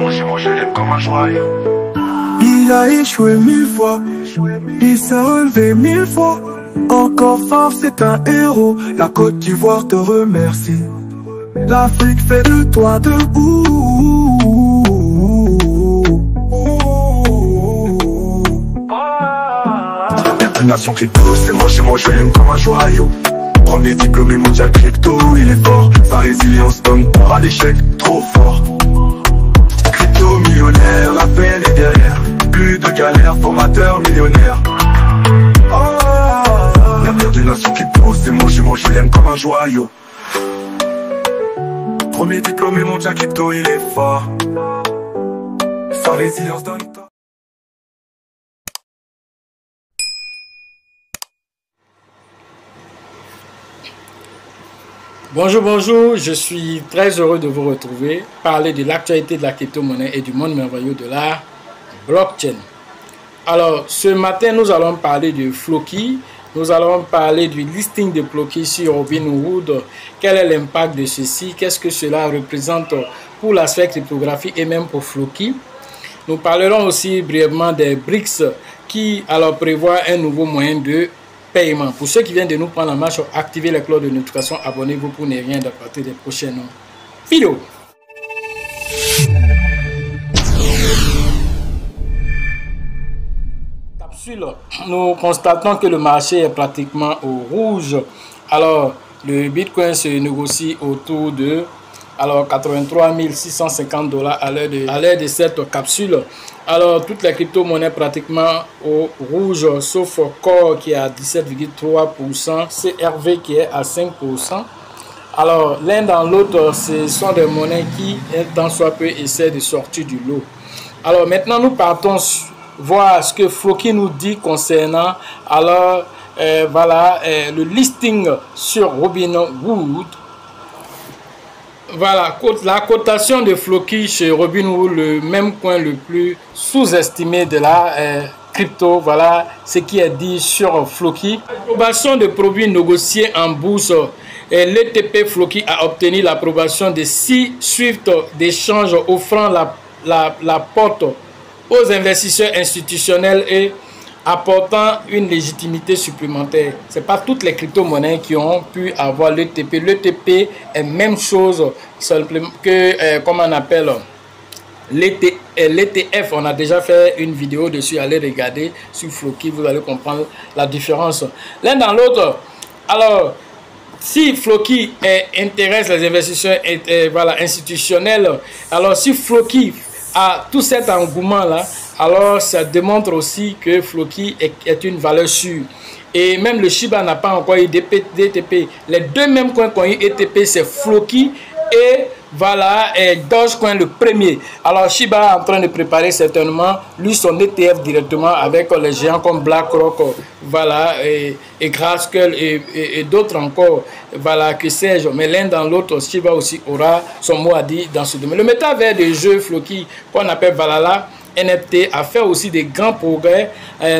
moi je l'aime comme un joyau. Il a échoué 1000 fois, il s'est relevé 1000 fois. Encore fort, c'est un héros. La Côte d'Ivoire te remercie. L'Afrique fait de toi de Nation crypto, c'est moi je l'aime comme un joyau. Premier diplômé mondial crypto, il est fort. Sa résilience donne peur à l'échec, trop fort. Crypto millionnaire, la peine est derrière. Plus de galère, formateur millionnaire. L'avenir de nation crypto, c'est moi je l'aime comme un joyau. Premier diplômé mondial crypto, il est fort. Sa résilience donne peur. Bonjour, je suis très heureux de vous retrouver, parler de l'actualité de la crypto-monnaie et du monde merveilleux de la blockchain. Alors, ce matin, nous allons parler de Floki, nous allons parler du listing de Floki sur Robinhood, quel est l'impact de ceci, qu'est-ce que cela représente pour l'aspect cryptographie et même pour Floki. Nous parlerons aussi brièvement des BRICS qui alors prévoient un nouveau moyen de paiement. Pour ceux qui viennent de nous prendre en marche, activez les cloches de notification, abonnez-vous pour ne rien rater des prochaines vidéos. Capsule, nous constatons que le marché est pratiquement au rouge. Alors, le Bitcoin se négocie autour de 83 650 $ à l'heure de cette capsule. Alors, toutes les crypto-monnaies pratiquement au rouge, sauf Core qui est à 17,3%, CRV qui est à 5%. Alors, l'un dans l'autre, ce sont des monnaies qui, tant soit peu, essaient de sortir du lot. Alors, maintenant, nous partons voir ce que Floki nous dit concernant le listing sur Robinhood. Voilà, la cotation de Floki chez Robinhood, le même coin le plus sous-estimé de la crypto. Voilà ce qui est dit sur Floki. L'approbation de produits négociés en bourse. L'ETP Floki a obtenu l'approbation de 6 Swift d'échange offrant la porte aux investisseurs institutionnels et apportant une légitimité supplémentaire. Ce n'est pas toutes les crypto-monnaies qui ont pu avoir l'ETP. L'ETP est même chose que, comment on appelle, l'ETF. On a déjà fait une vidéo dessus, allez regarder sur Floki, vous allez comprendre la différence. L'un dans l'autre, alors, si Floki intéresse les investisseurs institutionnels, alors si Floki a tout cet engouement-là, alors ça démontre aussi que Floki est une valeur sûre. Et même le Shiba n'a pas encore eu d'ETP. Les deux mêmes coins qui ont eu ETP, c'est Floki et Dogecoin le premier. Alors Shiba est en train de préparer certainement lui son ETF directement avec les géants comme BlackRock, et Grayscale et d'autres encore, que sais-je. Mais l'un dans l'autre, Shiba aussi aura son mot à dire dans ce domaine. Le métavers des jeux Floki, qu'on appelle NFT, a fait aussi des grands progrès,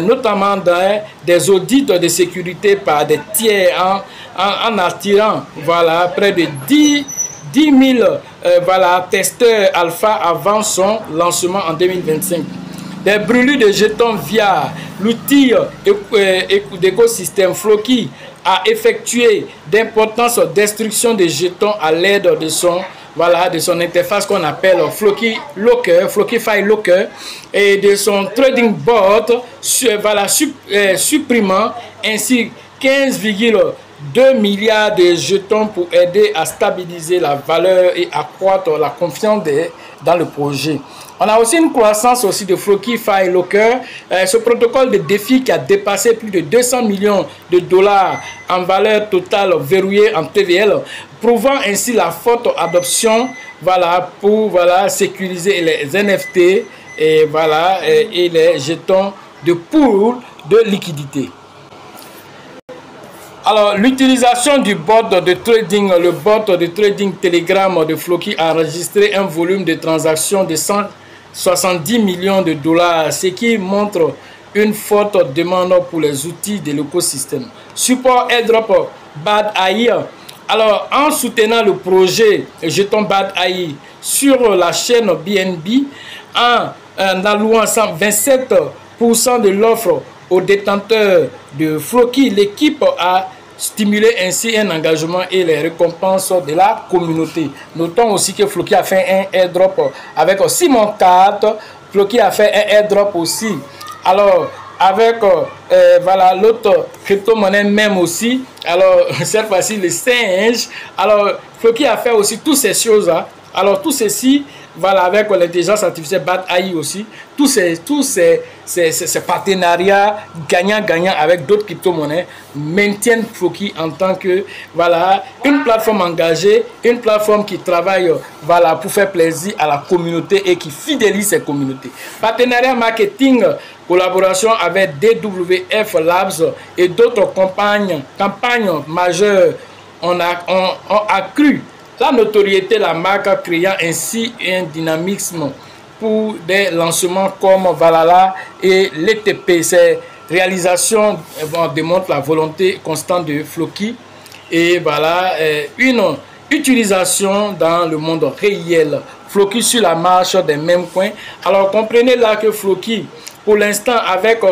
notamment dans des audits de sécurité par des tiers en attirant près de 10 000 testeurs alpha avant son lancement en 2025. Des brûlures de jetons via l'outil d'écosystème Floki a effectué d'importantes destructions de jetons à l'aide de son interface qu'on appelle Floki Locker, Flockify Locker, et de son trading bot, supprimant ainsi 15,2 milliards de jetons pour aider à stabiliser la valeur et accroître la confiance dans le projet. On a aussi une croissance aussi de Flockify Locker, ce protocole de défi qui a dépassé plus de 200 millions de dollars en valeur totale verrouillée en TVL, prouvant ainsi la forte adoption pour sécuriser les NFT et les jetons de pool de liquidité. Alors, l'utilisation du bot de trading, le bot de trading Telegram de Floki a enregistré un volume de transactions de 170 millions de dollars, ce qui montre une forte demande pour les outils de l'écosystème. Support airdrop Bad AI. Alors, en soutenant le projet Jeton Bad AI, sur la chaîne BNB en allouant 27% de l'offre aux détenteurs de Floki. L'équipe a stimulé ainsi un engagement et les récompenses de la communauté. Notons aussi que Floki a fait un airdrop avec Simon 4. Floki a fait un airdrop aussi. Alors, avec voilà l'autre crypto-monnaie même aussi. Alors, cette fois-ci, le singe. Alors, Floki a fait aussi toutes ces choses-là. Alors, tout ceci, voilà, avec l'intelligence artificielle BAT-AI aussi, tous ces partenariats gagnant-gagnant avec d'autres crypto-monnaies maintiennent Floki en tant que, voilà, une plateforme engagée, une plateforme qui travaille, voilà, pour faire plaisir à la communauté et qui fidélise ses communautés. Partenariat marketing, collaboration avec DWF Labs et d'autres campagnes majeures ont accru la notoriété, la marque, créant ainsi un dynamisme pour des lancements comme Valhalla et l'ETP. Ces réalisations démontrent la volonté constante de Floki et voilà une utilisation dans le monde réel. Floki sur la marche des mêmes coins. Alors comprenez là que Floki, pour l'instant, avec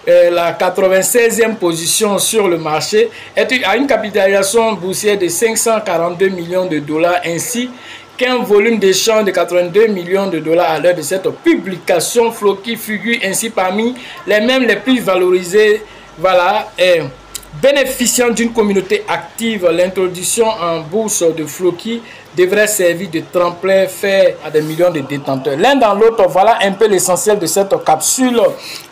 la 96e position sur le marché, a une capitalisation boursière de 542 millions de dollars ainsi qu'un volume d'échange de 82 millions de dollars à l'heure de cette publication. Floki figure ainsi parmi les plus valorisés, voilà, bénéficiant d'une communauté active. L'introduction en bourse de Floki devrait servir de tremplin fait à des millions de détenteurs. L'un dans l'autre, voilà un peu l'essentiel de cette capsule,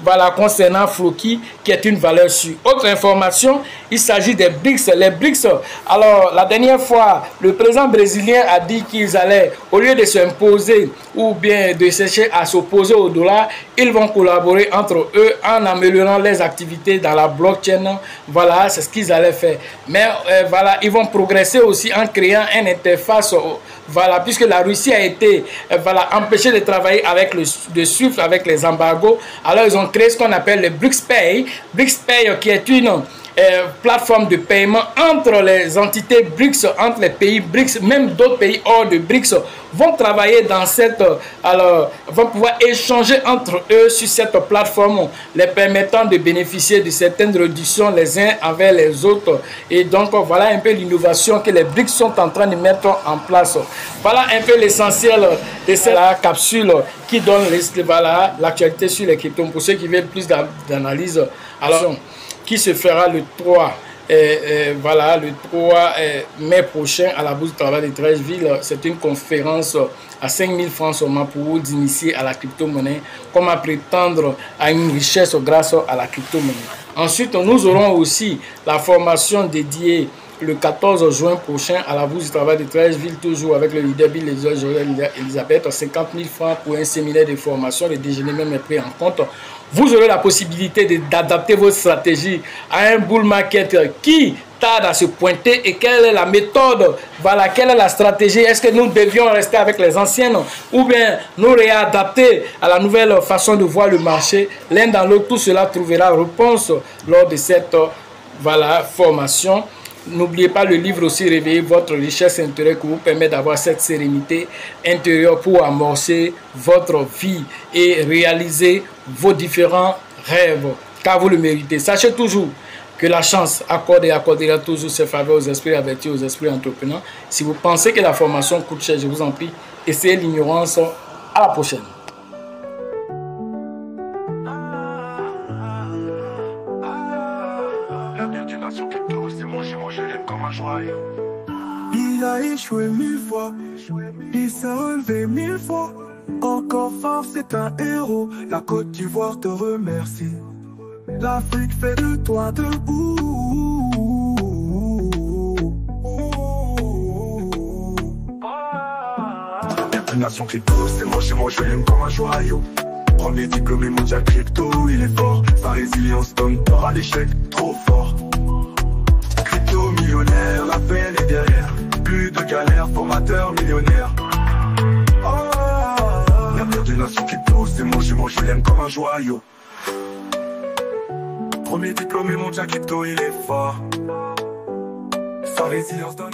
voilà, concernant Floki, qui est une valeur sûre. Autre information, il s'agit des BRICS. Les BRICS, alors la dernière fois, le président brésilien a dit qu'ils allaient, au lieu de s'imposer ou bien de chercher à s'opposer au dollar, ils vont collaborer entre eux en améliorant les activités dans la blockchain. Voilà, c'est ce qu'ils allaient faire. Mais voilà, ils vont progresser aussi en créant une interface. Voilà, puisque la Russie a été voilà, empêchée de travailler avec le SWIFT, avec les embargos. Alors ils ont créé ce qu'on appelle le BRICS-Pay. BRICS-Pay qui est une plateforme de paiement entre les entités BRICS, entre les pays BRICS, même d'autres pays hors de BRICS vont travailler dans cette, alors vont pouvoir échanger entre eux sur cette plateforme, les permettant de bénéficier de certaines réductions les uns envers les autres. Et donc voilà un peu l'innovation que les BRICS sont en train de mettre en place. Voilà un peu l'essentiel de cette capsule qui donne voilà, l'actualité sur les cryptos. Pour ceux qui veulent plus d'analyse, alors qui se fera le 3 voilà, le 3 mai prochain à la Bourse du Travail de Treichville. C'est une conférence à 5 000 francs seulement pour vous d'initier à la crypto-monnaie, comment prétendre à une richesse grâce à la crypto-monnaie. Ensuite, nous aurons aussi la formation dédiée le 14 juin prochain à la Bourse du Travail de Treichville, toujours avec le leader Bill Elisabeth, 50 000 francs pour un séminaire de formation. Le déjeuner même est pris en compte. Vous aurez la possibilité d'adapter votre stratégie à un bull market qui tarde à se pointer. Et quelle est la méthode, voilà, quelle est la stratégie? Est-ce que nous devions rester avec les anciennes ou bien nous réadapter à la nouvelle façon de voir le marché? L'un dans l'autre, tout cela trouvera réponse lors de cette voilà, formation. N'oubliez pas le livre aussi, Réveiller votre richesse intérieure, qui vous permet d'avoir cette sérénité intérieure pour amorcer votre vie et réaliser vos différents rêves, car vous le méritez. Sachez toujours que la chance accorde et accordera toujours ses faveurs aux esprits avertis, aux esprits entrepreneurs. Si vous pensez que la formation coûte cher, je vous en prie, essayez l'ignorance. À la prochaine. Il a échoué 1000 fois, il s'est relevé 1000 fois. Encore fort, c'est un héros. La Côte d'Ivoire te remercie. L'Afrique fait de toi debout. Nation crypto, c'est moi chez moi, je l'aime comme un joyau. Premier diplômé mondial crypto, il est fort. Sa résilience donne peur à l'échec, trop fort. Crypto millionnaire, la peine est derrière. Plus de galère, formateur millionnaire. L'avenir d'une nation crypto, c'est moi chez moi, je l'aime comme un joyau. Premier diplômé mondial crypto, il est fort. Sa résilience donne